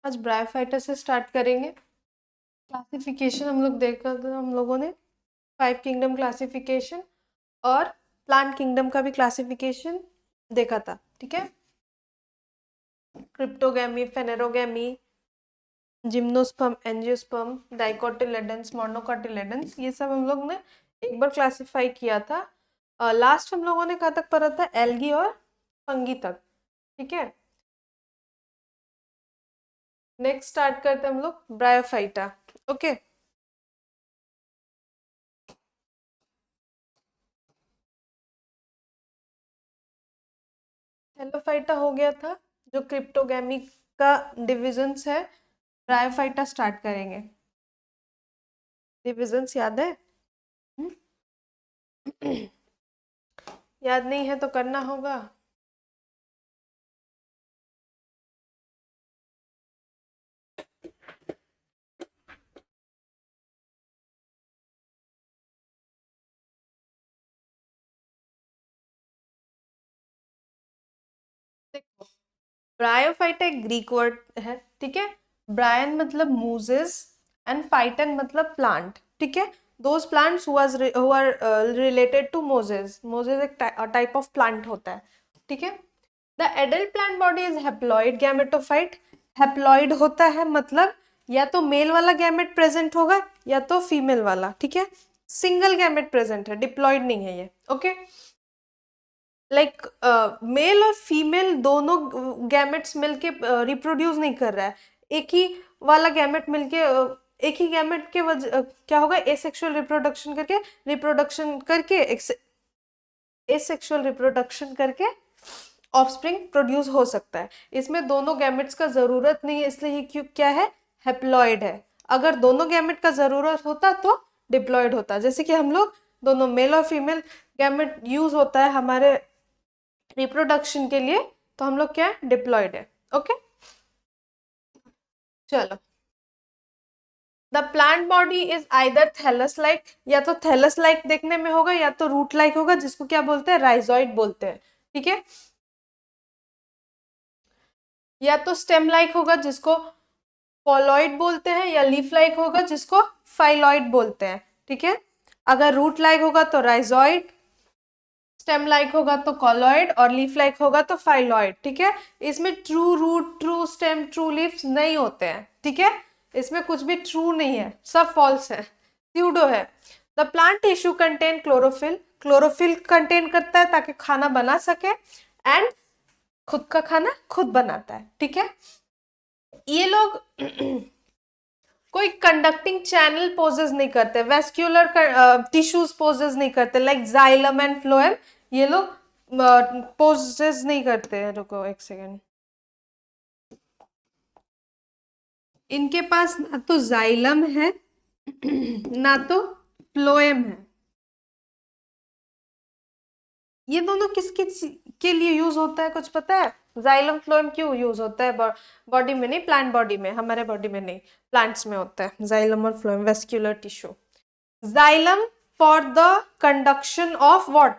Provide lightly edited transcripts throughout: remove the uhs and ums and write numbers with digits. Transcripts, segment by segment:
आज ब्रायोफाइटा से स्टार्ट करेंगे। क्लासिफिकेशन हम लोग देखा था हम लोगों ने, 5 किंगडम क्लासिफिकेशन और प्लांट किंगडम का भी क्लासिफिकेशन देखा था, ठीक है। Cryptogamy, फेनेरोगैमी, gymnosperm, angiosperm, dicotyledons, monocotyledons, ये सब हम लोग ने एक बार क्लासिफाई किया था। लास्ट हम लोगों ने कहाँ तक पढ़ा था? एल्गी और फंगी तक, ठीक है। नेक्स्ट स्टार्ट करते हैं हम लोग ब्रायोफाइटा, ओके। हेलोफाइटा हो गया था, जो क्रिप्टोगैमी का डिविजन्स है। ब्रायोफाइटा स्टार्ट करेंगे। डिविजन्स याद है? हम्म? याद नहीं है तो करना होगा। देखो, ब्रायोफाइटा एक ग्रीक वर्ड है, ठीक है। ब्रायन मतलब मूजेस एंड फाइटन मतलब प्लांट, ठीक है। Those plants who are related to mosses. Mosses एक टाइप ऑफ प्लांट होता है, ठीक है। The adult plant body is haploid gametophyte. Haploid होता है मतलब या तो मेल वाला गैमेट प्रेजेंट होगा या तो फीमेल वाला, ठीक है। सिंगल गैमेट प्रेजेंट है, डिप्लॉइड नहीं है ये, ओके। लाइक मेल और फीमेल दोनों गैमेट्स मिलके रिप्रोड्यूस नहीं कर रहा है। एक ही वाला गैमेट मिलके एक ही गैमेट के क्या होगा, एसेक्सुअल रिप्रोडक्शन करके एसेक्सुअल रिप्रोडक्शन करके ऑफस्प्रिंग प्रोड्यूस हो सकता है। इसमें दोनों गैमेट्स का जरूरत नहीं है, इसलिए ये क्यों क्या है, हैप्लॉइड है। अगर दोनों गैमेट का जरूरत होता तो डिप्लॉइड होता। जैसे कि हम लोग दोनों मेल और फीमेल गैमेट यूज होता है हमारे रिप्रोडक्शन के लिए, तो हम लोग क्या है, डिप्लॉइड है, ओके। चलो, the plant body is either thallus like, या तो थैलस लाइक देखने में होगा या तो रूट लाइक होगा, जिसको क्या बोलते हैं, राइजॉइड बोलते हैं, ठीक है। या तो स्टेम लाइक होगा जिसको कॉलॉइड बोलते हैं, या लीफ लाइक होगा जिसको फाइलॉइड बोलते हैं, ठीक है। अगर रूट लाइक होगा तो राइजॉइड, स्टेम लाइक होगा तो कॉलॉइड, और लीफ लाइक होगा तो फाइलॉइड, ठीक है। इसमें true root, true stem, true leaves नहीं होते हैं, ठीक है। इसमें कुछ भी ट्रू नहीं है, सब फॉल्स है, स्यूडो है। The plant tissue contain chlorophyll. Chlorophyll contain करता है ताकि खाना बना सके, एंड खुद का खाना खुद बनाता है, ठीक है। ये लोग कोई कंडक्टिंग चैनल पोजेस नहीं करते, वेस्क्यूलर टिश्यूज पोजेस नहीं करते, लाइक जाइलम एंड फ्लोएम, ये लोग पोजेस नहीं करते हैं। रुको एक सेकेंड, इनके पास ना तो जाइलम है ना तो फ्लोएम है। ये दोनों किसके के लिए यूज होता है, कुछ पता है? जाइलम फ्लोएम क्यों यूज होता है बॉडी में? नहीं, प्लांट बॉडी में, हमारे बॉडी में नहीं, प्लांट्स में होता है जाइलम और phloem, vascular tissue. Xylem for the conduction of what?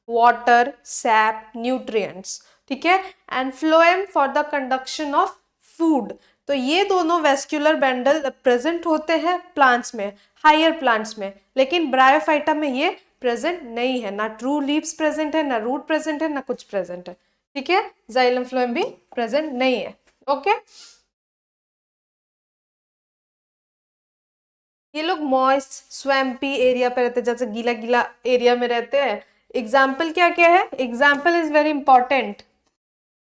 Water, sap, nutrients, ठीक है। And phloem for the conduction of food. तो ये दोनों वेस्क्यूलर बैंडल प्रेजेंट होते हैं प्लांट्स में, हायर प्लांट्स में, लेकिन ब्रायोफाइटा में ये प्रेजेंट नहीं है। ना ट्रू लीव्स प्रेजेंट है, ना रूट प्रेजेंट है, ना कुछ प्रेजेंट है, ठीक है। जाइलम फ्लोएम भी प्रेजेंट नहीं है, ओके। ये लोग मॉइस्ट स्वैम्पी एरिया पे रहते हैं, जैसे गीला गीला एरिया में रहते हैं। एग्जाम्पल क्या क्या है? Example is very important.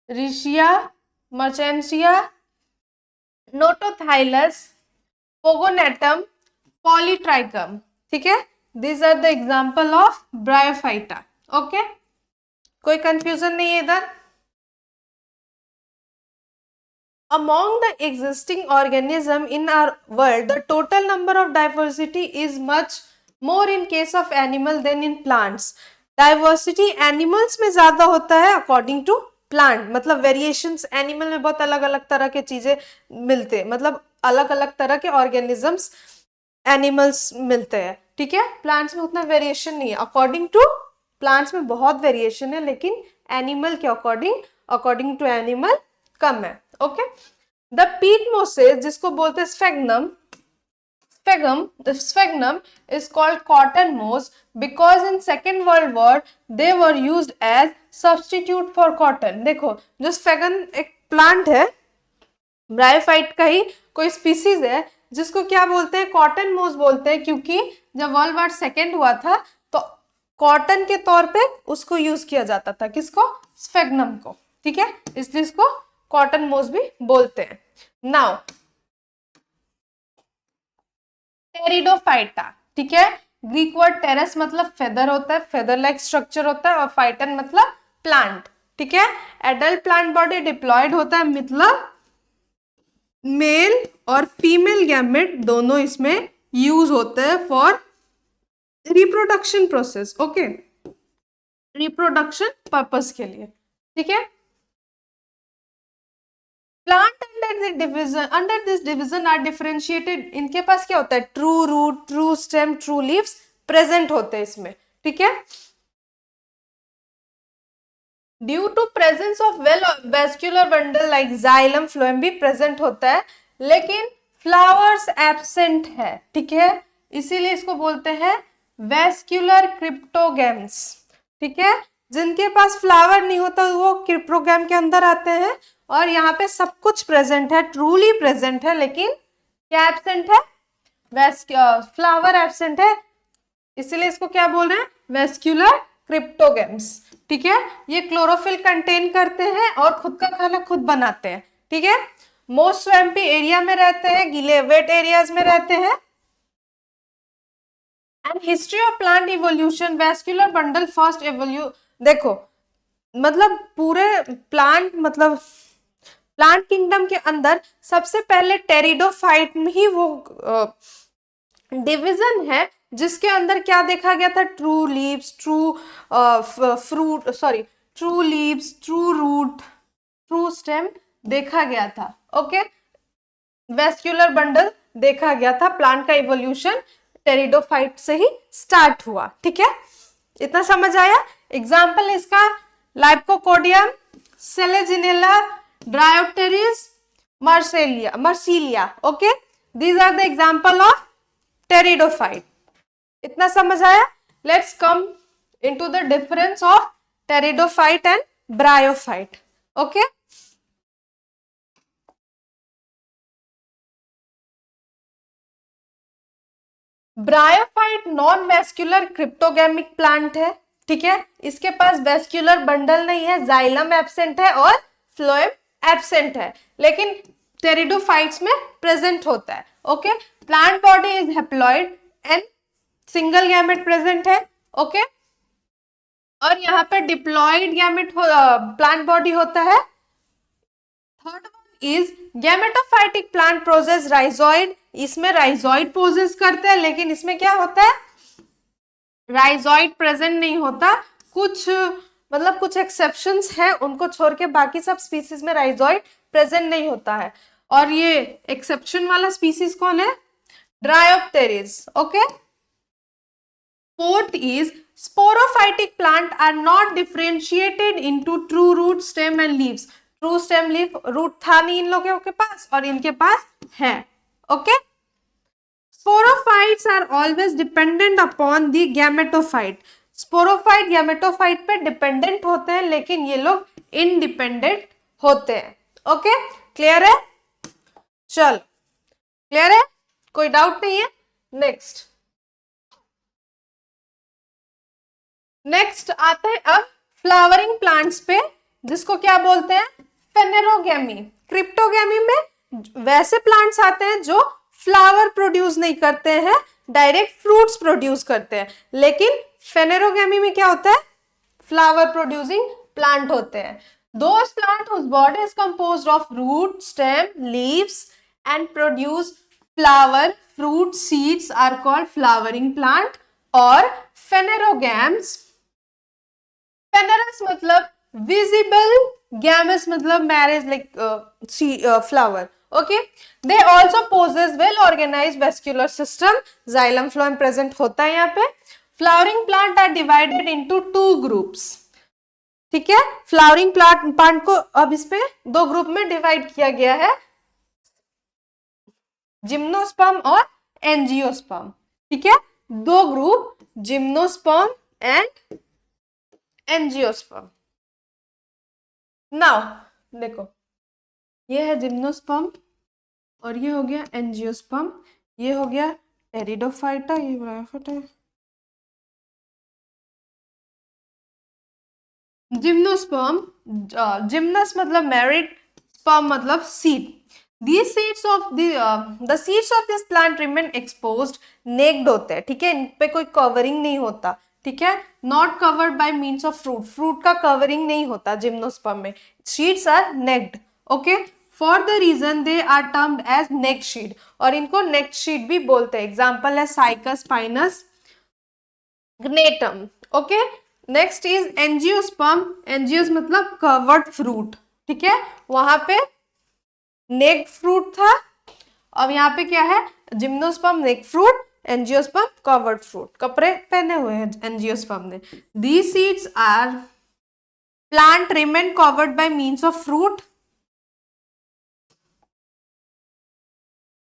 Riccia, Marchantia, Notothylas, Pogonatum, Polytrichum, ठीक है। This are the example of Bryophyta, okay. कोई कंफ्यूजन नहीं है इधर? Among the existing organism in our world, the total number of diversity is much more in case of animal than in plants. Diversity animals में ज्यादा होता है according to plant, मतलब variations animal में बहुत अलग अलग तरह के चीजें मिलते हैं, मतलब अलग अलग तरह के organisms एनिमल्स मिलते हैं, ठीक है। प्लांट्स में उतना वेरिएशन नहीं है, अकॉर्डिंग टू प्लांट्स में बहुत वेरिएशन है, लेकिन एनिमल के अकॉर्डिंग टू एनिमल कम है, ओके। द पीट मोसेस, जिसको बोलते हैं स्फेग्नम, the sphagnum is called cotton moss because in Second World War they were used as substitute for cotton। देखो, जो स्फेगन एक प्लांट है, ब्रायोफाइट का ही कोई स्पीसीज है, जिसको क्या बोलते हैं, कॉटन मोस बोलते हैं, क्योंकि जब वर्ल्ड वार सेकेंड हुआ था तो कॉटन के तौर पे उसको यूज किया जाता था, किसको, स्फेग्नम को, ठीक है, इसलिए इसको कॉटन मोस भी बोलते हैं। नाउ टेरिडोफाइटा, ठीक है, ग्रीक वर्ड टेरेस मतलब फेदर होता है, फेदर लाइक स्ट्रक्चर होता है, और फाइटन मतलब प्लांट, ठीक है। एडल्ट प्लांट बॉडी डिप्लॉयड होता है, मतलब मेल और फीमेल गैमेट दोनों इसमें यूज होते हैं for reproduction process, okay, reproduction purpose के लिए, ठीक है। Plant under this division are differentiated, इनके पास क्या होता है, true root, true stem, true leaves present होते हैं इसमें, ठीक है। Due to presence of well vascular bundle like xylem, phloem भी प्रेजेंट होता है, लेकिन फ्लावर्स एब्सेंट है, ठीक है, इसीलिए इसको बोलते हैं वेस्क्यूलर क्रिप्टोगैम्स, ठीक है। जिनके पास फ्लावर नहीं होता वो क्रिप्टोगैम के अंदर आते हैं, और यहाँ पे सब कुछ प्रेजेंट है, ट्रूली प्रेजेंट है, लेकिन क्या एब्सेंट है, फ्लावर एब्सेंट है, इसीलिए इसको क्या बोल रहे हैं, वेस्क्यूलर क्रिप्टोगैम्स, ठीक है। ये क्लोरोफिल कंटेन करते हैं और खुद का खाना खुद बनाते हैं, ठीक है। मोस्ट स्वैम्पी एरिया में रहते हैं, गीले वेट एरियाज में रहते हैं। And history of plant evolution, vascular bundle first evolve, देखो मतलब पूरे प्लांट, मतलब प्लांट किंगडम के अंदर सबसे पहले टेरिडोफाइट में ही वो डिवीजन है जिसके अंदर क्या देखा गया था, true leaves, true fruit, sorry, true leaves, true root, true stem देखा गया था, ओके। वेस्क्यूलर बंडल देखा गया था, प्लांट का इवोल्यूशन टेरिडोफाइट से ही स्टार्ट हुआ, ठीक है, इतना समझ आया। एग्जाम्पल इसका Lycopodium, Selaginella, Dryopteris, Marsilea, okay, these are the example of pteridophyte, इतना समझ आया। Let's come into the difference of pteridophyte and bryophyte, okay. Bryophyte non vascular cryptogamic plant है, ठीक है, इसके पास वेस्क्यूलर बंडल नहीं है, जाइलम एब्सेंट है और फ्लोएम एब्सेंट है, लेकिन टेरिडोफाइट्स में प्रेजेंट होता है, okay. Plant body is haploid and single gamete present है, ओके, और यहाँ पे डिप्लॉइड गैमेट प्लांट बॉडी होता है। Third one is gametophytic plant process rhizoid, इसमें राइजोइड पोजेस करते हैं, लेकिन इसमें क्या होता है, राइजोइड प्रेजेंट नहीं होता, कुछ मतलब कुछ एक्सेप्शंस है, उनको छोड़ के बाकी सब स्पीसीज में राइजोइड प्रेजेंट नहीं होता है, और ये एक्सेप्शन वाला स्पीसीज कौन है, Dryopteris, okay. Fourth is sporophytic plant are not differentiated into true root, stem and leaves, true stem leaf root था नहीं इन लोगों के पास और इनके पास है, okay. Sporophytes are always dependent upon the gametophyte, sporophyte gametophyte पे डिपेंडेंट होते हैं, लेकिन ये लोग इंडिपेंडेंट होते हैं, ओके, क्लियर है, चल क्लियर है, कोई डाउट नहीं है। नेक्स्ट आते हैं अब फ्लावरिंग प्लांट्स पे, जिसको क्या बोलते हैं, फेनेरोगैमी। क्रिप्टोगैमी में वैसे प्लांट्स आते हैं जो फ्लावर प्रोड्यूस नहीं करते हैं, डायरेक्ट फ्रूट्स प्रोड्यूस करते हैं, लेकिन फेनेरोगैमी में क्या होता है, फ्लावर प्रोड्यूसिंग प्लांट होते हैं। Those plants whose body is composed of root, stem, leaves and produce flower, fruit, seeds are called flowering plant और phanerogams। फेनेरस मतलब विजिबल, गैमस मतलब marriage like flower, okay, they also possess well organised vascular system, xylem phloem present होता है यहाँ पे। Flowering plant are divided into 2 groups, ठीक है। Flowering plant को अब इस पे 2 ग्रुप में डिवाइड किया गया है, जिम्नोस्पर्म और एंजियोस्पर्म, ठीक है। 2 group, gymnosperm and angiosperm. Now देखो, ये है जिम्नोस्पर्म और ये हो गया एंजियोस्पर्म, ये हो गया टेरिडोफाइटा, ये ब्रायोफाइटा। जिम्नोस्पर्म, जिम्नस मतलब मैरिड, स्पर्म मतलब seed. These seeds of the seeds of this plant remain exposed, naked होते हैं, ठीक है। इन पे कोई कवरिंग नहीं होता, ठीक है। Not covered by means of fruit, fruit का कवरिंग नहीं होता जिम्नोस्पर्म में। Seeds are naked, okay. For the reason they are termed as naked seed, और इनको naked seed भी बोलते हैं। एग्जाम्पल है cycas Pinus Gnetum, okay. Next is angiosperm, angios मतलब कवर्ड फ्रूट, ठीक है। वहां पे नेक फ्रूट था, अब यहाँ पे क्या है, gymnosperm naked fruit, angiosperm covered fruit, कपड़े पहने हुए हैं एंजियोस्पर्म ने। These seeds are plant remain covered by means of fruit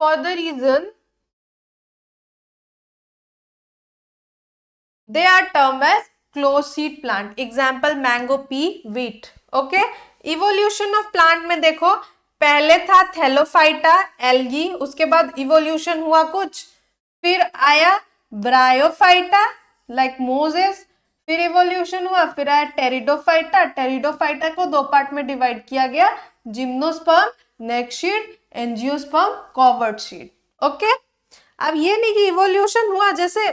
for the reason they are termed as closed seed plant, example mango, pea, wheat, okay. evolution of plant में देखो, पहले था Thallophyta algae, उसके बाद evolution हुआ कुछ, फिर आया ब्रायोफाइटा लाइक मोजेस, फिर इवोल्यूशन हुआ, फिर आया टेरिडोफाइटा। टेरिडोफाइटा को 2 पार्ट में डिवाइड किया गया, gymnosperm naked seed, angiosperm covered seed, okay. अब ये नहीं कि इवोल्यूशन हुआ जैसे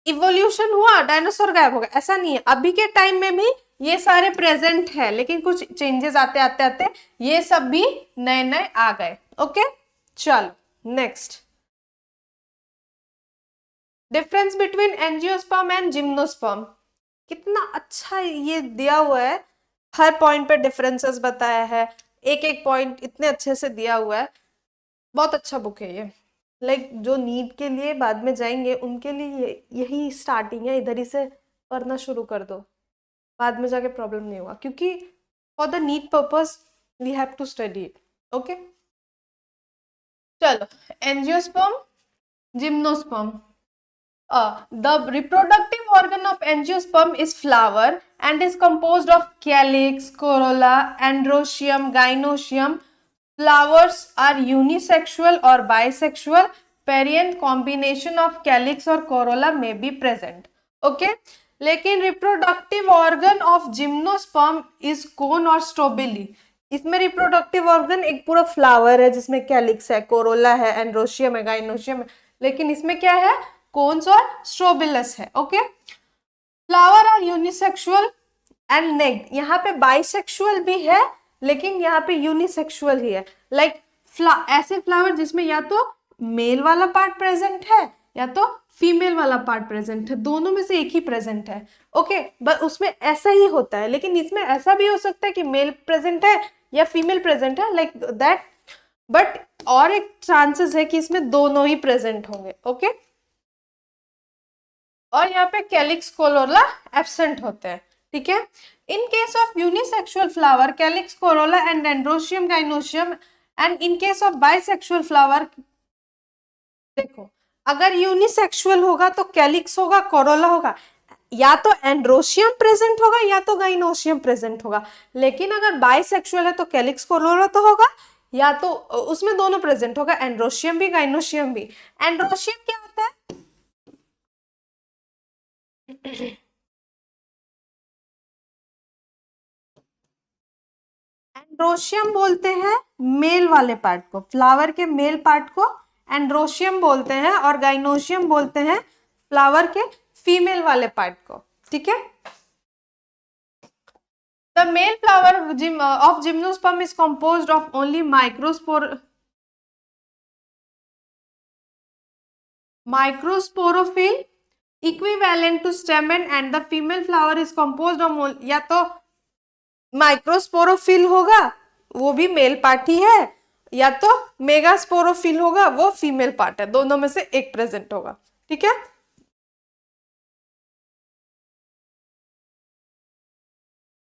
इवोल्यूशन हुआ डायनासोर गायब हो गया, ऐसा नहीं है। अभी के टाइम में भी ये सारे प्रेजेंट है, लेकिन कुछ चेंजेस आते आते आते ये सब भी नए नए आ गए, ओके। चलो next, difference between angiosperm and gymnosperm. कितना अच्छा ये दिया हुआ है, हर पॉइंट पे डिफरेंसेस बताया है, एक एक पॉइंट इतने अच्छे से दिया हुआ है, बहुत अच्छा बुक है ये। लाइक जो नीट के लिए बाद में जाएंगे उनके लिए यही स्टार्टिंग है, इधर ही से पढ़ना शुरू कर दो, बाद में जाके प्रॉब्लम नहीं होगा, क्योंकि for the NEET purpose we have to study it, okay. चलो, angiosperm, gymnosperm. The reproductive organ of angiosperm is flower and is composed of calyx, corolla, androecium, gynoecium. Flowers are unisexual or bisexual. Parient combination of calyx or corolla may be present. Okay. लेकिन reproductive organ of gymnosperm is cone or stabile. इसमें reproductive organ एक पूरा flower है जिसमें calyx है, Corolla है, androecium है, gynoecium है, लेकिन इसमें क्या है, कोन्स और स्ट्रोबिलस है, okay. Flower are unisexual and naked, यहाँ पे बाइसेक्सुअल भी है लेकिन यहाँ पे यूनिसेक्सुअल ही है। लाइक ऐसे फ्लावर जिसमें या तो मेल वाला पार्ट प्रेजेंट है या तो फीमेल वाला पार्ट प्रेजेंट है, दोनों में से एक ही प्रेजेंट है, ओके। बट उसमें ऐसा ही होता है, लेकिन इसमें ऐसा भी हो सकता है कि मेल प्रेजेंट है या फीमेल प्रेजेंट है, लाइक दैट। बट और एक चांसेस है कि इसमें दोनों ही प्रेजेंट होंगे, ओके। और यहाँ पे कैलिक्स कोरोला एब्सेंट होते हैं, ठीक है। In case of unisexual flower calyx Corolla and androecium gynoecium, and in case of bisexual flower, देखो अगर यूनिसेक्सुअल होगा तो कैलिक्स होगा, कोरोला होगा, या तो एंड्रोशियम प्रेजेंट होगा या तो गाइनोशियम प्रेजेंट होगा। लेकिन अगर बाइसेक्सुअल है तो कैलिक्स कोरोला तो होगा, या तो उसमें दोनों प्रेजेंट होगा, एंड्रोशियम भी गाइनोशियम भी। एंड्रोशियम क्या होता है, एंड्रोशियम बोलते हैं मेल वाले पार्ट को, फ्लावर के मेल पार्ट को एंड्रोशियम बोलते हैं, और गाइनोशियम बोलते हैं फ्लावर के फीमेल वाले पार्ट को, ठीक है। The male flower of gymnosperm is composed of only microsporophyll equivalent to stamen, and the female flower is composed of, या तो माइक्रोस्पोरोफिल होगा वो भी मेल पार्ट ही है, या तो मेगास्पोरोफिल होगा, वो फीमेल पार्ट है, दोनों में से एक प्रेजेंट होगा। ठीक है,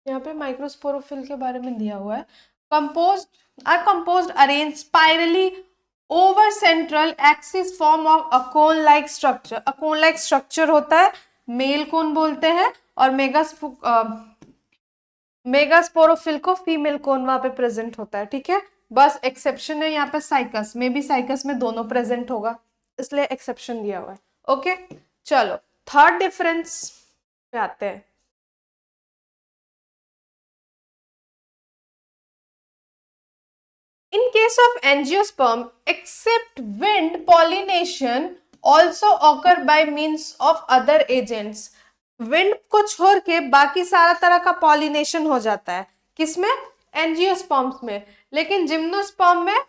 यहाँ पे माइक्रोस्पोरोफिल के बारे में दिया हुआ है। Composed arrange spirally over central axis form of a cone like structure. A cone like structure होता है, मेल कोन बोलते हैं, और मेगास्पोरोफिल को फीमेल कोन वहां पे प्रेजेंट होता है। ठीक है, बस एक्सेप्शन है यहाँ पे साइकस में भी, साइकस में दोनों प्रेजेंट होगा, इसलिए एक्सेप्शन दिया हुआ है। ओके, चलो थर्ड डिफरेंस पे आते हैं। In case of angiosperm, except wind, pollination also occur by means of other agents. Wind को छोड़ के बाकी सारा तरह का पॉलिनेशन हो जाता है, किसमें? एंजियोस्पर्म्स में। लेकिन जिम्नोस्पर्म में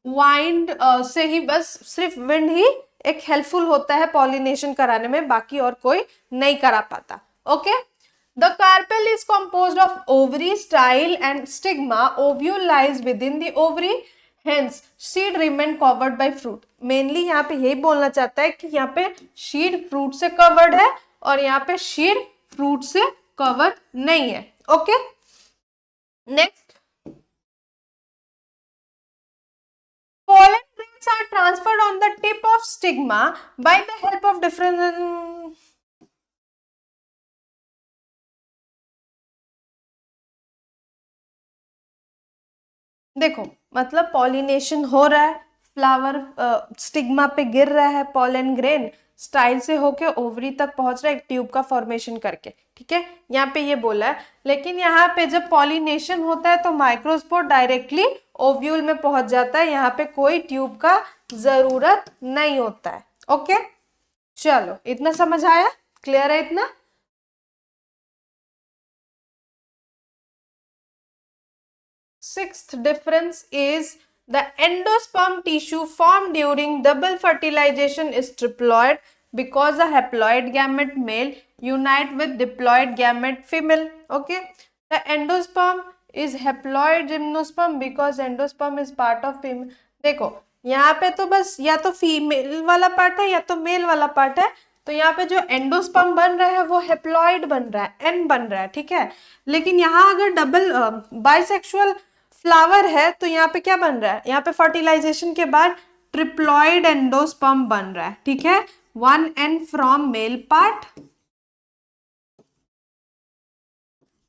वाइंड से ही, बस सिर्फ विंड ही एक हेल्पफुल होता है पॉलिनेशन कराने में, बाकी और कोई नहीं करा पाता। Okay, the carpel is composed of ovary, style and stigma. Ovule lies within the ovary, hence seed remain covered by fruit. Mainly यहाँ पे यही बोलना चाहता है कि यहाँ पे शीड फ्रूट से कवर्ड है और यहाँ पे शीड फ्रूट से कवर नहीं है। Okay, next, pollen grains are transferred on the tip of stigma by the help of different देखो, मतलब पॉलिनेशन हो रहा है, फ्लावर स्टिग्मा पे गिर रहा है, पॉलन ग्रेन स्टाइल से होके ओवरी तक पहुंच रहा है, एक ट्यूब का फॉर्मेशन करके। ठीक है, यहाँ पे ये बोला है, लेकिन यहाँ पे जब पॉलिनेशन होता है तो माइक्रोस्पोर डायरेक्टली ओव्यूल में पहुंच जाता है, यहाँ पे कोई ट्यूब का जरूरत नहीं होता है। ओके, चलो इतना समझ आया, क्लियर है इतना? Sixth difference is the endosperm tissue formed during double fertilization is triploid because a haploid gamete male unite with diploid gamete female. Okay, the endosperm is haploid gymnosperm because endosperm is part of female. देखो यहाँ पे तो बस या तो female वाला part है या तो मेल वाला पार्ट है, तो यहाँ पे जो एंडोस्पर्म बन रहा है वो हेप्लॉइड बन रहा है, एन बन रहा है। ठीक है, लेकिन यहाँ अगर डबल बाइसेक्सुअल फ्लावर है तो यहाँ पे क्या बन रहा है? यहाँ पे फर्टिलाइजेशन के बाद ट्रिप्लॉइड एंडोस्पर्म बन रहा है। ठीक है, 1 N from male part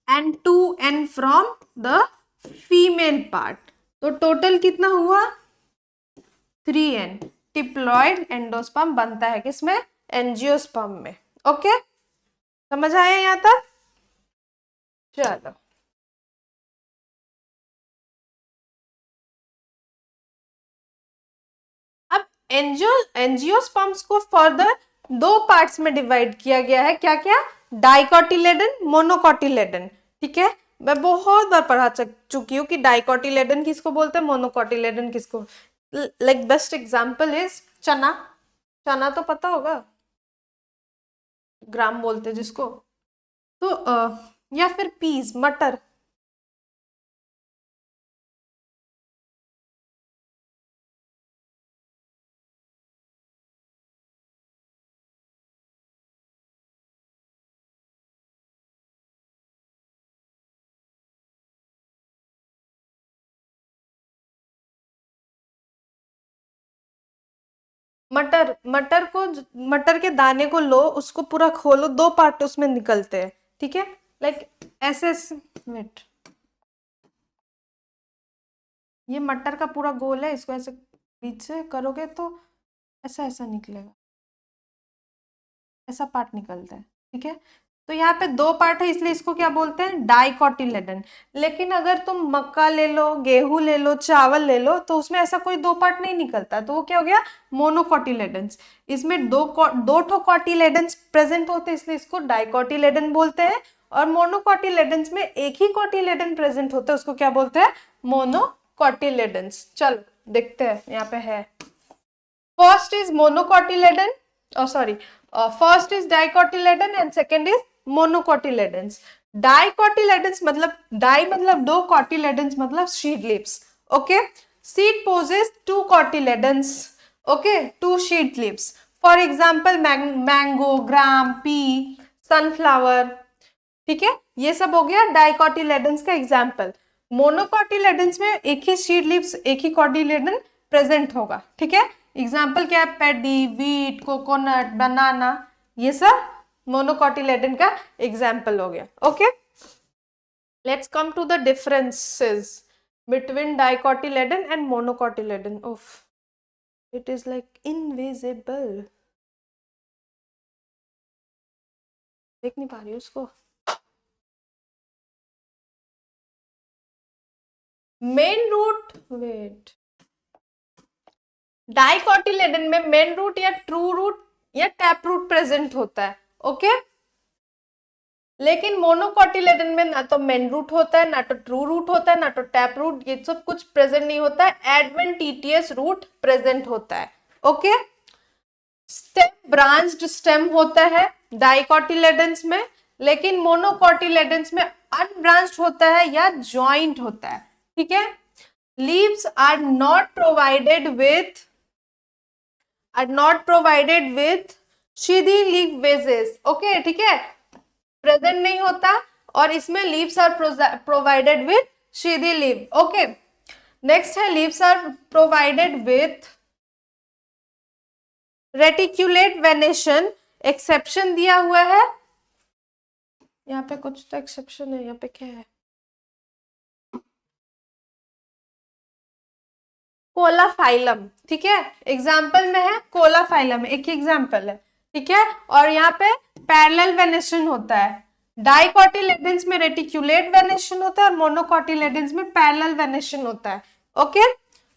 and 2 N from the female part, तो टोटल कितना हुआ? 3 एन ट्रिप्लॉइड एंडोस्पर्म बनता है किसमें? एंजियोस्पर्म में। ओके, समझ आया यहाँ तक? चलो एंजियोस्पर्म्स को फर्दर 2 पार्ट्स में डिवाइड किया गया है। क्या क्या? Dicotyledon, monocotyledon. ठीक है, मैं बहुत बार पढ़ा चुकी हूँ कि डाइकोटिलेडन किसको बोलते हैं, मोनोकोटिलेडन किसको। लाइक बेस्ट एग्जांपल इज चना। चना तो पता होगा, ग्राम बोलते जिसको, तो या फिर पीस, मटर। मटर, मटर के दाने को लो, उसको पूरा खोलो, 2 पार्ट उसमें निकलते हैं। ठीक है, लाइक ऐसे मिनट, ये मटर का पूरा गोल है, इसको ऐसे बीच से करोगे तो ऐसा ऐसा निकलेगा, ऐसा पार्ट निकलता है। ठीक है, तो यहाँ पे 2 पार्ट है, इसलिए इसको क्या बोलते हैं? डाइकोटिलेडन। लेकिन अगर तुम मक्का ले लो, गेहूं ले लो, चावल ले लो, तो उसमें ऐसा कोई 2 पार्ट नहीं निकलता, तो वो क्या हो गया? मोनोकोटिलेडन्स। इसमें दो ठो कोटिलेडन्स प्रेजेंट होते हैं, इसलिए इसको डाइकोटिलेडन बोलते हैं। और मोनोकोटिलेडन्स में एक ही कोटिलेडन प्रेजेंट होता है, उसको क्या बोलते हैं? मोनोकोटिलेडन्स। चलो देखते हैं, यहाँ पे है। First is monocotyledon, first is dicotyledon and second is monocotyledons. Dicotyledons मतलब डाई मतलब दो, कॉटिलेडन्स मतलब sheet leaves. Okay, seed possess two cotyledons. Okay, two sheet leaves. For example mango, gram, pea, sunflower. ठीक है, ये सब हो गया डाइकोटिलेडन्स का एग्जाम्पल. मोनोकोटिलेडन्स में एक ही शीट लीव्स, एक ही कॉटिलेडन प्रेजेंट होगा. ठीक है, एग्जाम्पल क्या है? पैडी, वीट, कोकोनट, बनाना, ये सब मोनोकोटिलेडन का एग्जाम्पल हो गया. Okay, let's come to the differences between dicotyledon and monocotyledon. Oof, it is like invisible. देख नहीं पा रही हूँ उसको. मेन रूट, वेट, डाइकोटिलेडन में मेन रूट या ट्रू रूट या टैप रूट प्रेजेंट होता है. ओके, लेकिन मोनोकोटिलेडन में ना तो मेन रूट होता है, ना तो ट्रू रूट होता है, ना तो टैप रूट, ये सब कुछ प्रेजेंट नहीं होता है. एडवेंटिटियस रूट प्रेजेंट होता है. ओके, स्टेम, ब्रांच्ड स्टेम होता है डाइकोटिलेडन्स में, लेकिन मोनोकोटिलेडन्स में अनब्रांच्ड होता है या ज्वाइंट होता है. ठीक है, leaves are not provided with sheathy leaf bases. Okay, ठीक है, प्रेजेंट नहीं होता और इसमें leaves are provided with sheathy leaf. Okay, next है leaves are provided with reticulate venation. Exception दिया हुआ है यहाँ पे, कुछ तो एक्सेप्शन है. यहाँ पे क्या है? कोलाफाइलम. ठीक है, एग्जाम्पल में है कोलाफाइलम, एक एग्जाम्पल है. ठीक है, और यहाँ पे पैरेलल वेनेशन होता है. डाइकोटिलेडन्स में रेटिकुलेट वेनेशन होता है और मोनोकोटिलेडन्स में पैरेलल वेनेशन होता है. Okay,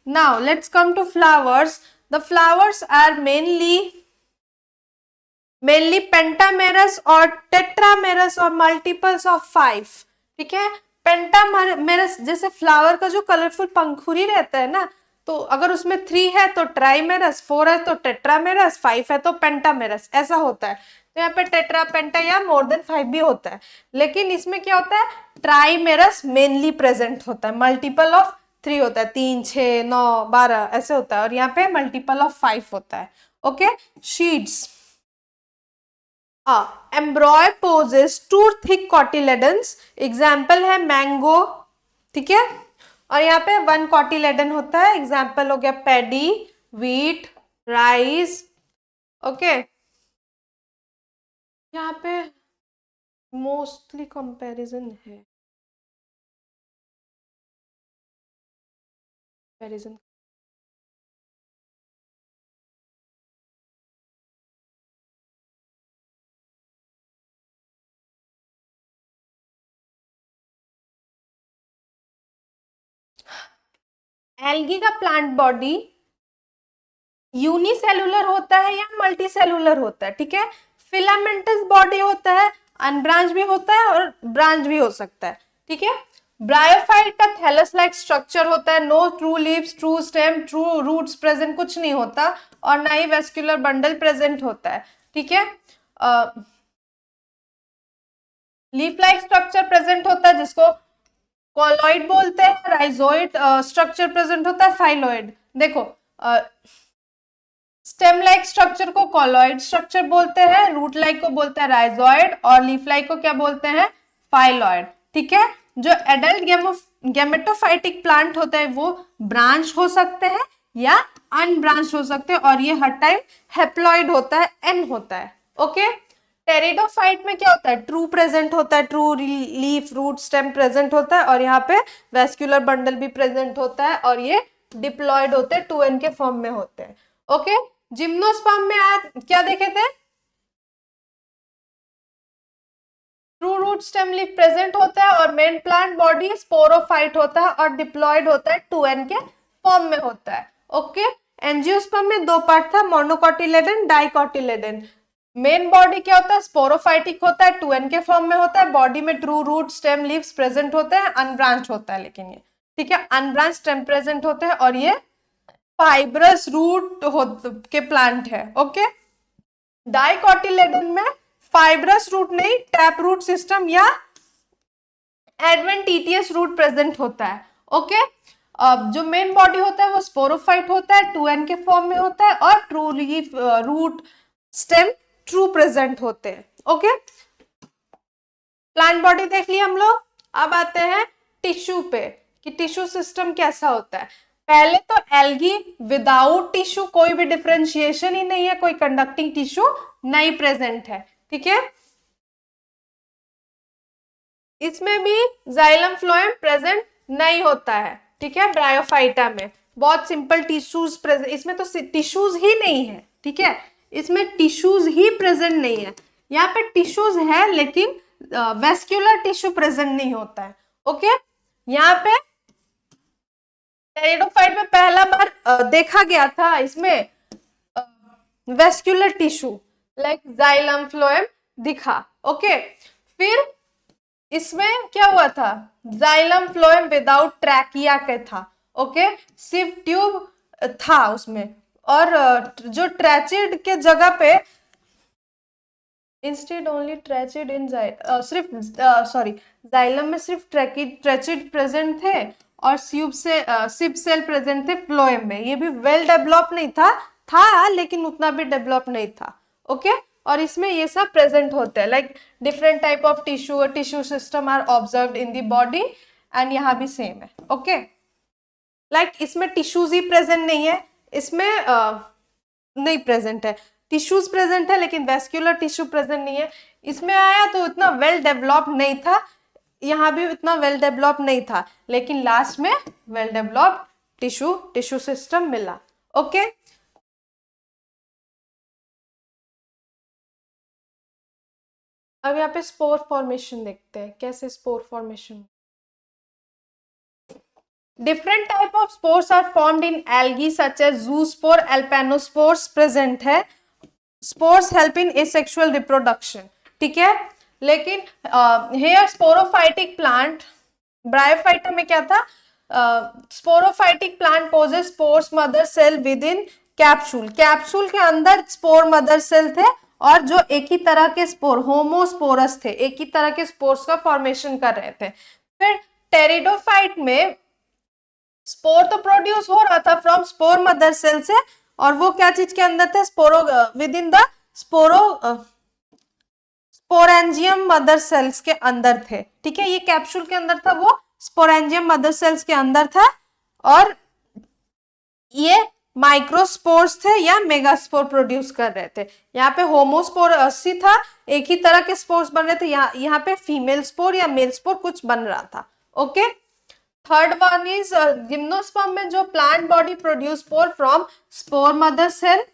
now let's come to flowers. The flowers are mainly pentamerous और टेट्रामेरस और मल्टीपल्स ऑफ 5. ठीक है, पेंटामेरस जैसे फ्लावर का जो कलरफुल पंखुड़ी रहता है ना, तो अगर उसमें 3 है तो ट्राइमेरस, 4 है तो टेट्रामेरस, 5 है तो पेंटामेरस, ऐसा होता है. तो यहाँ पे टेट्रा, पेंटा या मोर देन 5 भी होता है. लेकिन इसमें क्या होता है? ट्राइमेरस मेनली प्रेजेंट होता है, मल्टीपल ऑफ 3 होता है, 3, 6, 9, 12 ऐसे होता है, और यहाँ पे मल्टीपल ऑफ 5 होता है. Okay, seeds, embryo possess two thick cotyledons. Example है मैंगो. ठीक है, और यहाँ पे 1 कॉटिलेडन होता है. एग्जाम्पल हो गया पैडी, वीट, राइस. ओके, यहाँ पे मोस्टली कंपैरिजन है. कंपैरिजन एल्गी का प्लांट बॉडी यूनिसेलुलर होता है या मल्टीसेलुलर होता है. ठीक है, फिलामेंटस बॉडी होता है, अनब्रांच भी होता है और ब्रांच भी हो सकता है. ठीक है, ब्रायोफाइट का थैलस लाइक स्ट्रक्चर होता है. No true leaves, true stem, true roots present, कुछ नहीं होता, और ना ही वेस्कुलर बंडल प्रेजेंट होता है. ठीक है, लीफ लाइक स्ट्रक्चर प्रेजेंट होता है जिसको कॉलॉइड बोलते हैं. राइजोइड स्ट्रक्चर प्रेजेंट होता है, फाइलॉइड. देखो, स्टेम लाइक स्ट्रक्चर को कॉलॉइड स्ट्रक्चर बोलते हैं, रूट लाइक को बोलते हैं राइजोइड, और लीफ लाइक को क्या बोलते हैं? फाइलॉइड. ठीक है, जो एडल्ट गैमेटोफाइटिक प्लांट होता है वो ब्रांच हो सकते हैं या अनब्रांच हो सकते हैं, और ये हर टाइम हेप्लॉइड होता है, एन होता है. ओके, टेरिडोफाइट में क्या होता है? ट्रू प्रेजेंट होता है, true leaf, root, stem present होता है, और यहाँ पे वेस्कुलर बंडल भी प्रेजेंट होता है, और ये डिप्लॉयड होते हैं, 2n के फॉर्म में होते हैं. ओके, जिम्नोस्पर्म में आज क्या देखे थे? True root, stem, leaf present होता है, और मेन प्लांट बॉडी स्पोरोफाइट होता है और डिप्लॉयड होता है, 2n के फॉर्म में होता है. ओके, एंजियोस्पर्म में 2 पार्ट था, मोनोकोटिलेडन, डाइकोटिलेडन. मेन बॉडी क्या होता है? स्पोरोफाइटिक होता है, 2n के फॉर्म में होता है. बॉडी में true root, stem, leaves present होते हैं, अनब्रांच होता है लेकिन ये. ठीक है, अनब्रांच स्टेम प्रेजेंट होते हैं, और ये फाइब्रस रूट के प्लांट है. ओके, डाइकोटिलेडन में फाइब्रस रूट नहीं, टैप रूट सिस्टम या एडवेंटिटियस रूट प्रेजेंट होता है। ओके, अब जो मेन बॉडी होता है वो स्पोरोफाइट होता है, 2n के फॉर्म में होता है, और true leaf, root, stem true present होते हैं। ओके, प्लांट बॉडी देख लिया हम लोग। अब आते हैं टिश्यू पे कि टिश्यू सिस्टम कैसा होता है। पहले तो एल्गी विदाउट टिश्यू, कोई भी डिफरेंशिएशन ही नहीं है, कोई कंडक्टिंग टिश्यू नहीं प्रेजेंट है। ठीक है, इसमें भी जाइलम फ्लोएम प्रेजेंट नहीं होता है। ठीक है, ब्रायोफाइटा में बहुत सिंपल टिश्यूज प्रेजेंट, इसमें तो टिश्यूज ही नहीं है। ठीक है, इसमें टिश्यूज ही प्रेजेंट नहीं है। यहाँ पे टिश्यूज है लेकिन वेस्क्यूलर टिश्यू प्रेजेंट नहीं होता है। ओके, यहाँ पे टेरिडोफाइट में पहला बार देखा गया था इसमें vascular tissue like xylem phloem दिखा। ओके, फिर इसमें क्या हुआ था, जाइलम फ्लोएम विदाउट ट्रैकिया के था। ओके, सिर्फ ट्यूब था उसमें, और जो ट्रैचिड के जगह पे इंस्टेड ओनली ट्रैचिड इन सिर्फ सॉरी, जाइलम में सिर्फ ट्रैचिड प्रेजेंट थे और सिप सेल प्रेजेंट थे फ्लोएम में। ये भी वेल डेवलप नहीं था लेकिन उतना भी डेवलप नहीं था। ओके, और इसमें ये सब प्रेजेंट होते हैं, like different type of tissue system are observed in the body, and यहाँ भी सेम है। ओके, लाइक इसमें टिश्यूज ही प्रेजेंट नहीं है, इसमें नहीं प्रेजेंट है, टिश्यूज प्रेजेंट है लेकिन वेस्क्यूलर टिश्यू प्रेजेंट नहीं है। इसमें आया तो इतना वेल डेवलप नहीं था, यहाँ भी इतना वेल डेवलप नहीं था, लेकिन लास्ट में वेल डेवलप टिश्यू सिस्टम मिला। ओके, अब यहाँ पे स्पोर फॉर्मेशन देखते हैं, कैसे spore formation. Different type of spores are formed in algae such as zoospore, aplanospores present है। Spores help in asexual reproduction. ठीक है, लेकिन हेयर स्पोरोफाइटिक प्लांट, ब्रायोफाइटा में क्या था, sporophytic plant possess spores mother cell within capsule, capsule के अंदर spore mother cell थे, और जो एक ही तरह के स्पोर, होमोस्पोरस थे, एक ही तरह के स्पोर्स का फॉर्मेशन कर रहे थे। फिर टेरिडोफाइट में स्पोर तो प्रोड्यूस हो रहा था फ्रॉम स्पोर मदर सेल से, और वो क्या चीज के अंदर थे, spores within the sporangium mother cells के अंदर थे। ठीक है, ये कैप्सूल के अंदर था, वो स्पोरेंजियम मदर सेल्स के अंदर था, और ये माइक्रोस्पोर्स थे या मेगास्पोर प्रोड्यूस कर रहे थे। यहाँ पे होमोस्पोर 80 था, एक ही तरह के स्पोर्स बन रहे थे, यहाँ पे फीमेल स्पोर या मेल स्पोर कुछ बन रहा था। Okay, third one is gymnosperm में जो plant body produce spore from spore mother cell.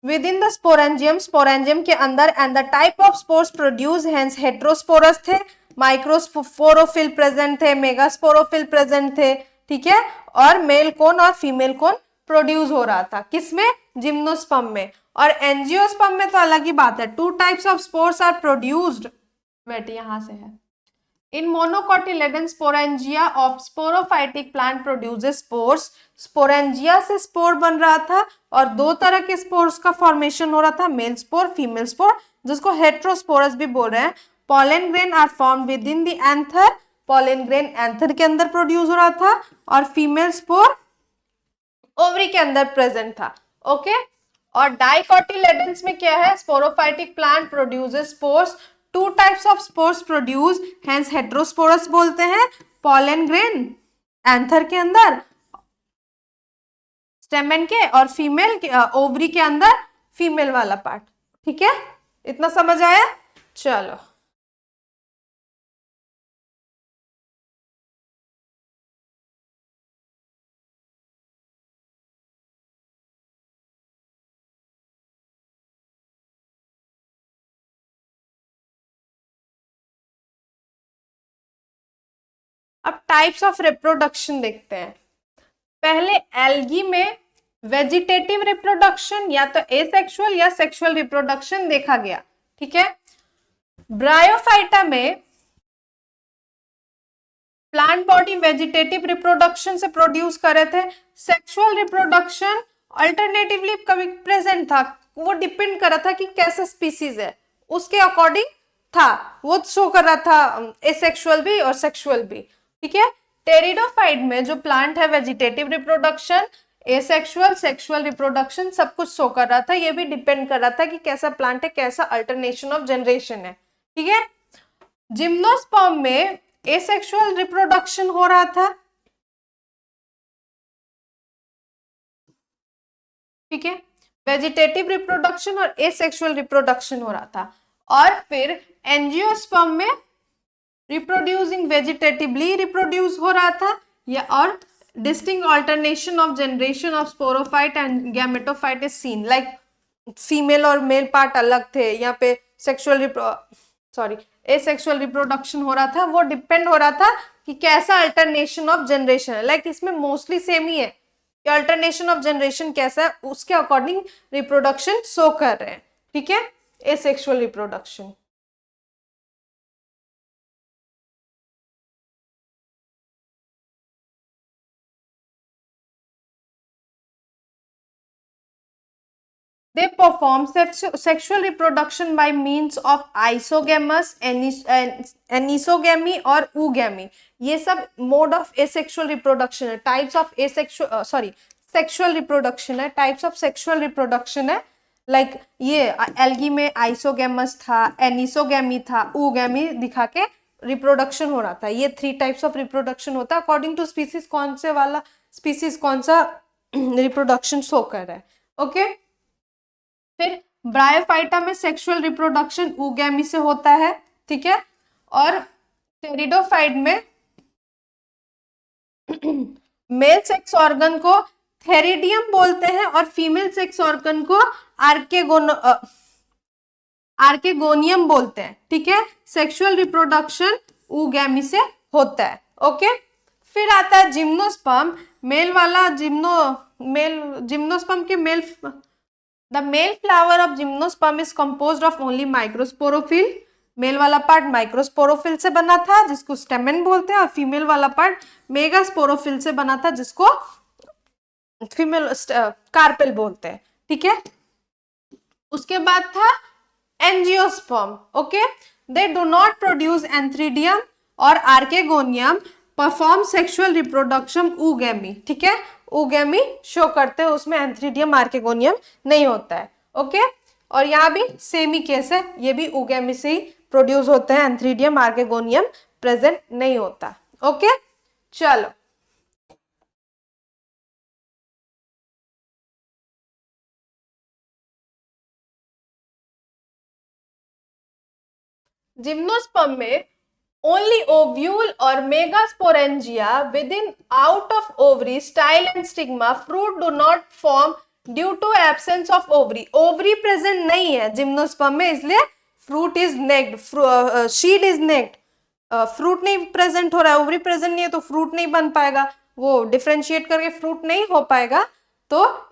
Within the sporangium के अंदर, and the type of spores produce hence heterosporous थे, माइक्रोस्पोरोफिल प्रेजेंट थे, मेगास्पोरोफिल प्रेजेंट थे। ठीक है, और मेल कोन और फीमेल कोन प्रोड्यूस हो रहा था, किसमें, जिम्नोस्पर्म में। और एंजियोस्पर्म में तो अलग ही बात है, 2 types of spores are produced, wait यहां से है, in monocotyledon sporangia of sporophytic plant produces spores. Sporangia से स्पोर बन रहा था, और 2 तरह के स्पोर्स का फॉर्मेशन हो रहा था, मेल स्पोर, फीमेल स्पोर, जिसको हेट्रोस्पोरस भी बोल रहे हैं। Pollen grain are form within the anther, pollen grain anther के अंदर प्रोड्यूस हो रहा था, और फीमेल स्पोर ओवरी के अंदर प्रेजेंट था। ओके, और डाइकोटिलेडन्स में क्या है, sporophytic plant produces spores, 2 types of spores produce, hence heterosporous बोलते हैं। पॉलन ग्रेन एंथर के अंदर स्टेमन के, और फीमेल के ओवरी के अंदर फीमेल वाला पार्ट। ठीक है, इतना समझ आया। चलो, अब टाइप्स ऑफ रिप्रोडक्शन देखते हैं। पहले एल्गी में वेजिटेटिव रिप्रोडक्शन या तो एसेक्सुअल या सेक्सुअल रिप्रोडक्शन देखा गया। ठीक है, ब्रायोफाइटा में प्लांट बॉडी वेजिटेटिव रिप्रोडक्शन से प्रोड्यूस करे थे, सेक्सुअल रिप्रोडक्शन अल्टरनेटिवली कभी प्रेजेंट था, वो डिपेंड कर रहा था कि कैसा स्पीसीज है उसके अकॉर्डिंग था, वो शो कर रहा था एसेक्सुअल भी और सेक्सुअल भी, ठीक है। टेरिडोफाइट में जो प्लांट है vegetative reproduction, asexual, sexual reproduction सब कुछ शो कर रहा था, ये भी डिपेंड कर रहा था कि कैसा प्लांट है, कैसा अल्टरनेशन ऑफ जनरेशन है, ठीक है। जिम्नोस्पर्म में एसेक्सुअल रिप्रोडक्शन हो रहा था, ठीक है, वेजिटेटिव रिप्रोडक्शन और एसेक्सुअल रिप्रोडक्शन हो रहा था। और फिर एंजियोस्पर्म में रिप्रोड्यूसिंग वेजिटेटिवली रिप्रोड्यूस हो रहा था, या और distinct alternation of generation of sporophyte and gametophyte is seen, like female और मेल पार्ट अलग थे, यहाँ पे सेक्सुअल एसेक्सुअल रिप्रोडक्शन हो रहा था, वो डिपेंड हो रहा था कि कैसा अल्टरनेशन ऑफ जनरेशन है, लाइक इसमें मोस्टली सेम ही है कि अल्टरनेशन ऑफ जनरेशन कैसा है उसके अकॉर्डिंग रिप्रोडक्शन शो कर रहे हैं, ठीक है, asexual reproduction. They perform sexual reproduction by means of isogamous, anisogamy और ugamy। ये सब मोड ऑफ asexual reproduction है, types of asexual sexual reproduction है, टाइप्स ऑफ सेक्सुअल रिप्रोडक्शन है। लाइक ये एल्गी में आइसोगैमस था, एनिसोगैमी था, ऊगैमी दिखा के रिप्रोडक्शन हो रहा था। ये 3 टाइप्स ऑफ रिप्रोडक्शन होता है अकॉर्डिंग टू स्पीसीज, कौन से वाला स्पीसीज कौन सा रिप्रोडक्शन शो कर रहा है, ओके। फिर ब्रायोफाइटा में सेक्सुअल रिप्रोडक्शन ऊगैमी से होता है, ठीक है। और टेरिडोफाइट में मेल सेक्स ऑर्गन को थेरिडियम बोलते हैं और फीमेल सेक्स ऑर्गन को आर्केगोनियम बोलते हैं, ठीक है। सेक्सुअल रिप्रोडक्शन ऊगैमी से होता है, ओके। फिर आता है जिम्नोस्पर्म, मेल वाला जिम्नोस्पर्म के male, the male flower of gymnosperm is composed of only microsporophyll. Male वाला पार्ट माइक्रोस्पोरोफिल से बना था जिसको स्टेमेन बोलते हैं, और फीमेल वाला पार्ट मेगास्पोरोफिल से बना था जिसको फीमेल कार्पेल बोलते हैं, ठीक है। उसके बाद था angiosperm, okay. They do not produce antheridium और archegonium, perform sexual reproduction oogamy, ठीक है। ऊगैमी शो करते हैं, उसमें एंथ्रीडियम आर्केगोनियम नहीं होता है, ओके। और यहाँ भी सेम ही केस है, ये भी ऊगैमी से ही प्रोड्यूस होते हैं, एंथ्रीडियम आर्केगोनियम प्रेजेंट नहीं होता, ओके। चलो जिम्नोस्पर्म में only ovule or megasporangia within out of ovary, style and stigma, fruit do not form due to absence of ovary। ovary present नहीं है जिम्नोस्पर्म में, इसलिए fruit is negged, seed is negged, fruit नहीं present हो रहा है, ovary present नहीं है तो फ्रूट नहीं बन पाएगा, वो डिफ्रेंशिएट करके फ्रूट नहीं हो पाएगा, तो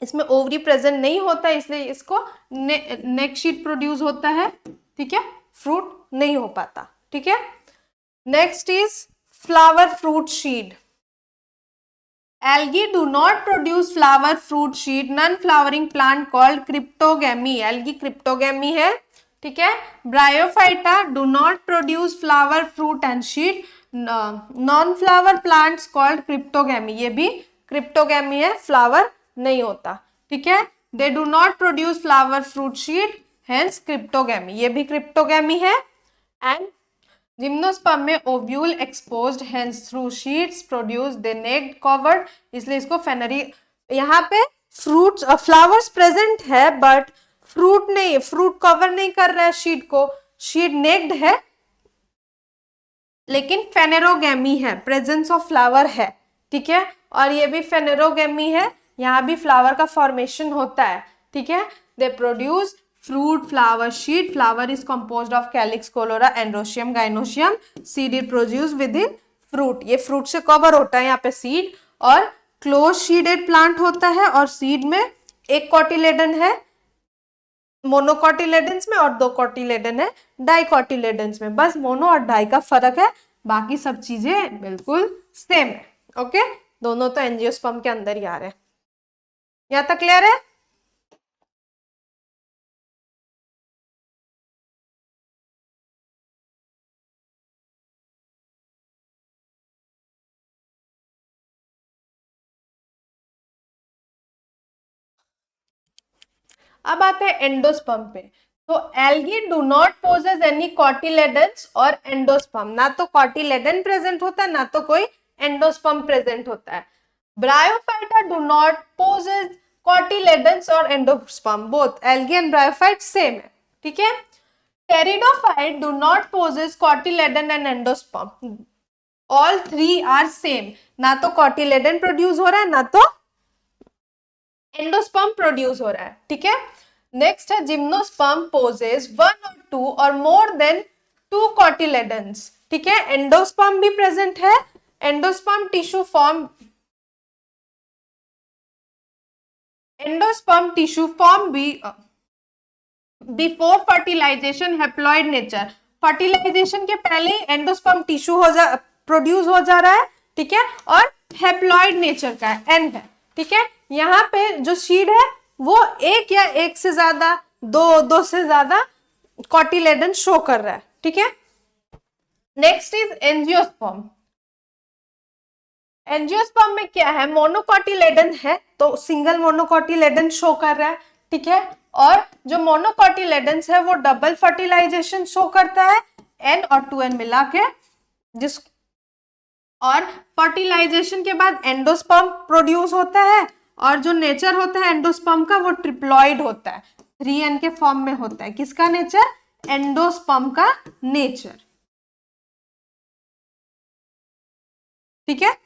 इसमें ओवरी प्रेजेंट नहीं होता है, इसलिए इसको नेक शीट प्रोड्यूस होता है, ठीक है, फ्रूट नहीं हो पाता, ठीक है। Next is flower fruit seed. Algae do not produce flower fruit seed, non flowering plant called cryptogamy, algae cryptogamy है, ठीक है। Bryophyta do not produce flower fruit and seed, non flower plants called cryptogamy, ये भी cryptogamy है, flower नहीं होता, ठीक है। They do not produce flower fruit seed, hence cryptogamy, ये भी क्रिप्टोगैमी है। एंड जिम्नोस्पर्म में ovule exposed, hence through seeds produce दे नेक्ड कवर्ड, इसलिए इसको फेनरी, यहाँ पे फ्रूट्स फ्लावर्स प्रेजेंट है बट फ्रूट नहीं, फ्रूट कवर नहीं कर रहा है शीट को, शीट नेक्ड है लेकिन फेनेरोगैमी है, प्रेजेंस ऑफ फ्लावर है, ठीक है। और ये भी फेनेरोगैमी है, यहाँ भी फ्लावर का फॉर्मेशन होता है, ठीक है। They produce fruit, flower sheet, flower is composed of calyx, corolla, androecium, gynoecium, seed is produced within fruit, ये fruit से cover होता है यहाँ पे seed, और close seeded plant होता है, और seed में एक cotyledon है मोनोकॉटिलेडन्स में और 2 कॉटिलेडन है डाइकॉटिलेडन्स में, बस मोनो और डाई का फर्क है, बाकी सब चीजें बिल्कुल सेम है। ओके, दोनों तो एंजियोस्पर्म के अंदर ही आ रहे हैं। यहां तक क्लियर है? अब आते हैं एंडोस्पर्म पे। तो algae do not poses any cotyledons और एंडोस्पर्म, ना तो कॉटिलेडन प्रेजेंट होता है ना तो कोई एंडोस्पर्म प्रेजेंट होता है। Bryophyta do not possess cotyledons और endosperm, both algae and bryophyte same है, ठीक है। Pteridophyte do not possess cotyledon and endosperm, all three are same, ना तो कॉटिलेडन प्रोड्यूस हो रहा है ना तो एंडोस्पर्म प्रोड्यूस हो रहा है, ठीक है। नेक्स्ट है जिम्नोस्पर्म पोजेस वन और टू और मोर देन टू कॉटिलेडन्स, ठीक है। एंडोस्पर्म भी प्रेजेंट है, endosperm tissue form, endosperm tissue form भी before fertilization haploid nature, fertilization के पहले एंडोस्पर्म टिश्यू प्रोड्यूस हो जा रहा है, ठीक है, और हैप्लॉइड नेचर का है, एन है, ठीक है। यहाँ पे जो शीड है वो एक या एक से ज्यादा, दो से ज्यादा कॉटिलेडन शो कर रहा है, ठीक है। Next is angiosperm. एंजियोस्पर्म में क्या है, मोनोकॉटिलेडन है तो सिंगल मोनोकॉटिलेडन शो कर रहा है, ठीक है। और जो मोनोकॉटिलेडन है वो डबल फर्टिलाइजेशन शो करता है, एन और 2n मिला के, जिस और फर्टिलाइजेशन के बाद एंडोस्पर्म प्रोड्यूस होता है, और जो नेचर होता है एंडोस्पर्म का वो ट्रिप्लॉइड होता है, 3n के फॉर्म में होता है। किसका नेचर? एंडोस्पर्म का नेचर, ठीक है।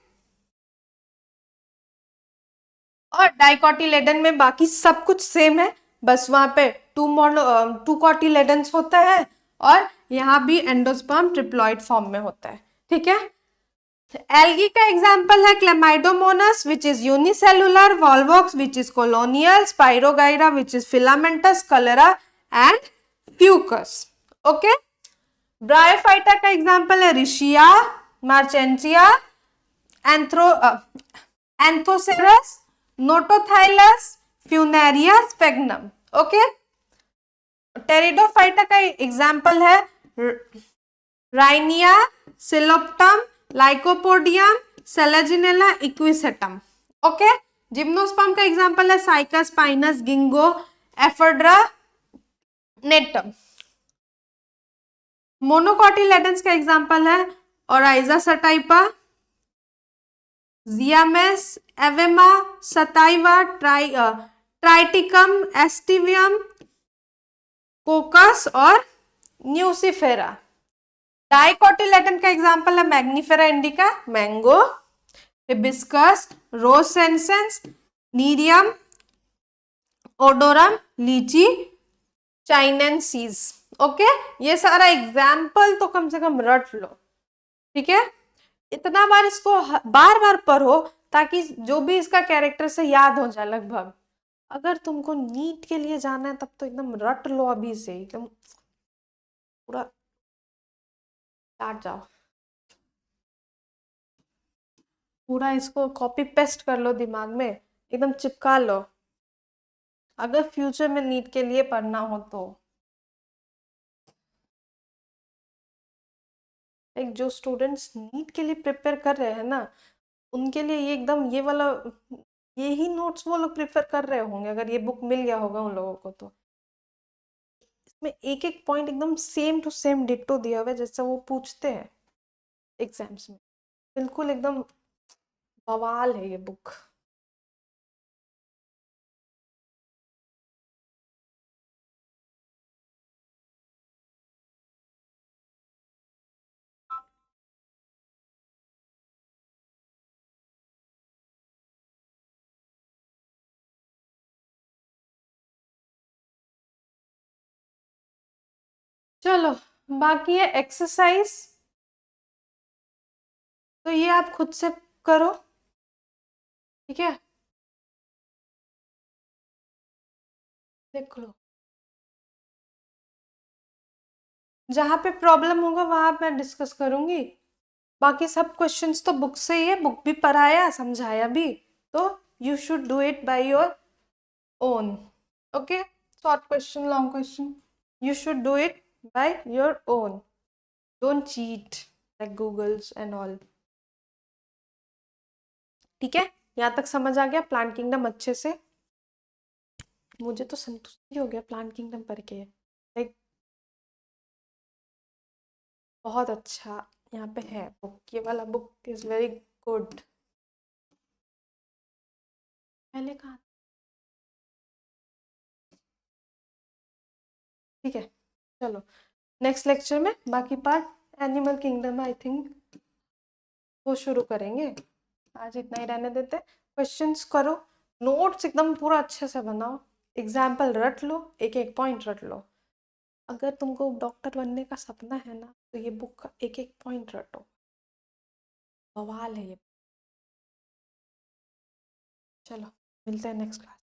और डाइकोटिलेडन में बाकी सब कुछ सेम है, बस वहां पे टू कॉटिलेडन्स होता है, और यहाँ भी एंडोस्पर्म ट्रिप्लॉइड फॉर्म में होता है, ठीक है। एल्गी का एग्जाम्पल है chlamydomonas which is unicellular, volvox which is colonial, spirogyra which is filamentous, कलरा एंड फ्यूकस, ओके। ब्रायोफाइटा का एग्जाम्पल है riccia, marchantia, anthoceros, notothylas, funaria, sphagnum, okay. Pteridophyta का एग्जाम्पल है rhynia, psilotum, lycopodium, selaginella, equisetum, okay. Gymnosperm का example है cycas, pinus, ginkgo, ephedra, gnetum. Monocotyledons का example है Oryza सटाइपा, जियामेस, एवेमा, सताइवा, Triticum, एस्टिवियम, कोकस और न्यूसिफेरा। Dicotyledon का एग्जाम्पल है Mangifera indica, mango, hibiscus, रोसेंसेंस, Nerium, ओडोरम, लीची, चाइनेंसीज, ओके। ये सारा एग्जाम्पल तो कम से कम रट लो, ठीक है। इतना बार इसको बार बार पढ़ो ताकि जो भी इसका कैरेक्टर से याद हो जाए लगभग। अगर तुमको नीट के लिए जाना है तब तो एकदम रट लो अभी से, एकदम पूरा काट जाओ, पूरा इसको कॉपी पेस्ट कर लो दिमाग में, एकदम चिपका लो, अगर फ्यूचर में नीट के लिए पढ़ना हो तो। एक जो स्टूडेंट्स नीट के लिए प्रिपेयर कर रहे हैं ना, उनके लिए ये एकदम ये वाला, ये ही नोट्स वो लोग प्रिफर कर रहे होंगे अगर ये बुक मिल गया होगा उन लोगों को तो। इसमें एक एक पॉइंट एकदम सेम टू सेम डिट्टो दिया हुआ है जैसा वो पूछते हैं एग्जाम्स में, बिल्कुल एकदम बवाल है ये बुक। चलो, बाकी है एक्सरसाइज, तो ये आप खुद से करो, ठीक है। देख लो, जहाँ पे प्रॉब्लम होगा वहां मैं डिस्कस करूंगी। बाकी सब क्वेश्चंस तो बुक से ही है, बुक भी पढ़ाया समझाया भी, तो you should do it by your own. Okay, short question, long question, you should do it by your own. Don't cheat like Googles and all. ठीक है, यहाँ तक समझ आ गया प्लांट किंगडम अच्छे से? मुझे तो संतुष्टि हो गया प्लांट किंगडम पढ़ के, लाइक बहुत अच्छा यहाँ पे है बुक. ये वाला बुक इज वेरी गुड. पहले कहा, ठीक है. चलो नेक्स्ट लेक्चर में बाकी part animal kingdom I think वो शुरू करेंगे. आज इतना ही रहने देते. क्वेश्चंस करो, नोट्स एकदम पूरा अच्छे से बनाओ, एग्जाम्पल रट लो, एक एक पॉइंट रट लो. अगर तुमको डॉक्टर बनने का सपना है ना, तो ये बुक का एक एक पॉइंट रटो, बवाल है ये. चलो मिलते हैं नेक्स्ट क्लास.